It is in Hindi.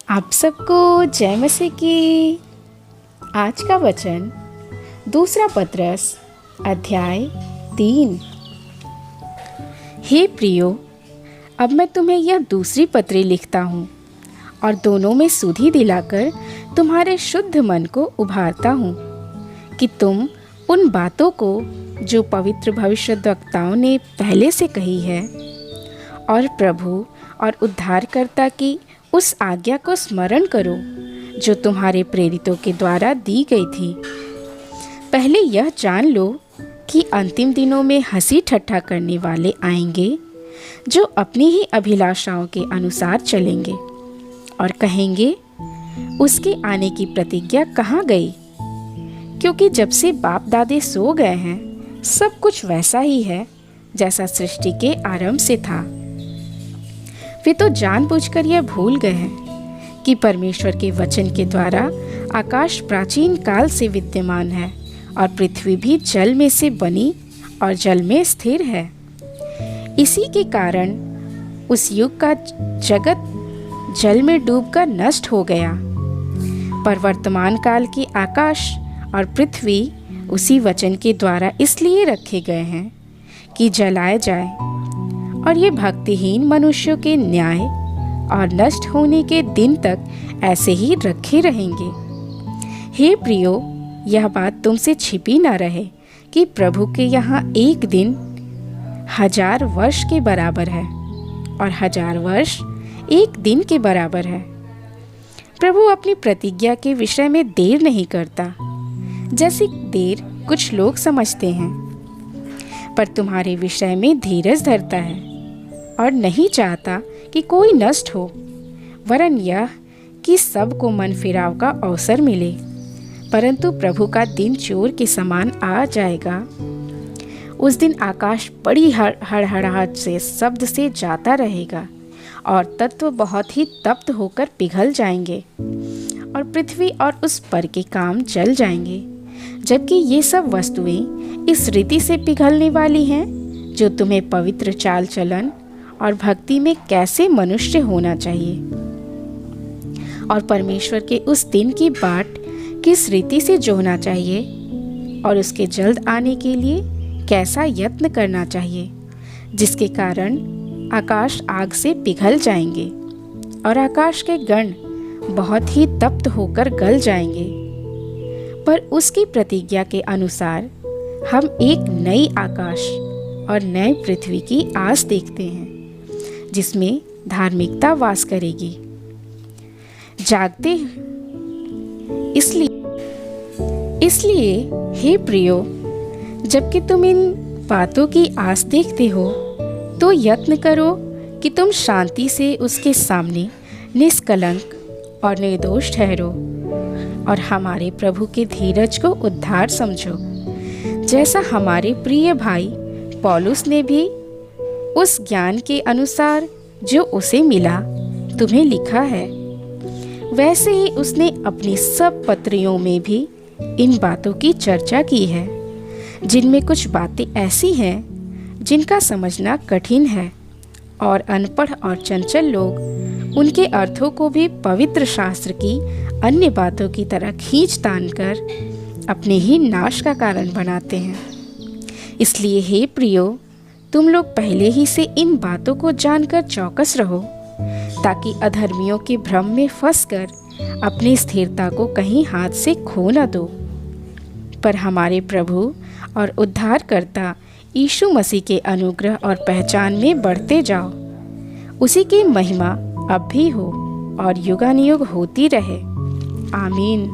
आप सबको जय मसीह की। आज का वचन दूसरा पत्रस अध्याय 3। हे प्रियो, अब मैं तुम्हें यह दूसरी पत्री लिखता हूँ और दोनों में सुधि दिलाकर तुम्हारे शुद्ध मन को उभारता हूँ कि तुम उन बातों को जो पवित्र भविष्यद्वक्ताओं ने पहले से कही है और प्रभु और उद्धारकर्ता की उस आज्ञा को स्मरण करो जो तुम्हारे प्रेरितों के द्वारा दी गई थी। पहले यह जान लो कि अंतिम दिनों में हंसी ठट्ठा करने वाले आएंगे, जो अपनी ही अभिलाषाओं के अनुसार चलेंगे और कहेंगे, उसके आने की प्रतिज्ञा कहाँ गई? क्योंकि जब से बाप दादे सो गए हैं, सब कुछ वैसा ही है जैसा सृष्टि के आरंभ से था। वे तो जानबूझकर यह भूल गए हैं कि परमेश्वर के वचन के द्वारा आकाश प्राचीन काल से विद्यमान है और पृथ्वी भी जल में से बनी और जल में स्थिर है। इसी के कारण उस युग का जगत जल में डूबकर नष्ट हो गया, पर वर्तमान काल की आकाश और पृथ्वी उसी वचन के द्वारा इसलिए रखे गए हैं कि जलाए जाए, और ये भक्तिहीन मनुष्यों के न्याय और नष्ट होने के दिन तक ऐसे ही रखे रहेंगे। हे प्रियो, यह बात तुमसे छिपी न रहे कि प्रभु के यहाँ एक दिन 1000 वर्ष के बराबर है और 1000 वर्ष एक दिन के बराबर है। प्रभु अपनी प्रतिज्ञा के विषय में देर नहीं करता, जैसी देर कुछ लोग समझते हैं, पर तुम्हारे विषय में धीरज धरता है और नहीं चाहता कि कोई नष्ट हो, वरन यह कि सबको मन फिराव का अवसर मिले। परंतु प्रभु का दिन चोर के समान आ जाएगा। उस दिन आकाश बड़ी हड़हड़ाहट से शब्द से जाता रहेगा और तत्व बहुत ही तप्त होकर पिघल जाएंगे और पृथ्वी और उस पर के काम जल जाएंगे, जबकि ये सब वस्तुएं इस रीति से पिघलने वाली हैं जो तुम्हें पवित्र चाल चलन और भक्ति में कैसे मनुष्य होना चाहिए और परमेश्वर के उस दिन की बाट किस रीति से जोहना चाहिए और उसके जल्द आने के लिए कैसा यत्न करना चाहिए, जिसके कारण आकाश आग से पिघल जाएंगे और आकाश के गण बहुत ही तप्त होकर गल जाएंगे। पर उसकी प्रतिज्ञा के अनुसार हम एक नई आकाश और नई पृथ्वी की आस देखते हैं, जिसमें धार्मिकता वास करेगी। जागते इसलिए हे प्रियो, जबकि तुम इन बातों की आस देखते हो, तो यत्न करो कि तुम शांति से उसके सामने निष्कलंक और निर्दोष ठहरो और हमारे प्रभु के धीरज को उद्धार समझो, जैसा हमारे प्रिय भाई पौलुस ने भी उस ज्ञान के अनुसार जो उसे मिला तुम्हें लिखा है। वैसे ही उसने अपनी सब पत्रियों में भी इन बातों की चर्चा की है, जिनमें कुछ बातें ऐसी हैं जिनका समझना कठिन है और अनपढ़ और चंचल लोग उनके अर्थों को भी पवित्र शास्त्र की अन्य बातों की तरह खींच तान कर अपने ही नाश का कारण बनाते हैं। इसलिए हे प्रियो, तुम लोग पहले ही से इन बातों को जानकर चौकस रहो, ताकि अधर्मियों के भ्रम में फंसकर अपनी स्थिरता को कहीं हाथ से खो न दो, पर हमारे प्रभु और उद्धारकर्ता यीशु मसीह के अनुग्रह और पहचान में बढ़ते जाओ। उसी की महिमा अब भी हो और युगानुयुग होती रहे। आमीन।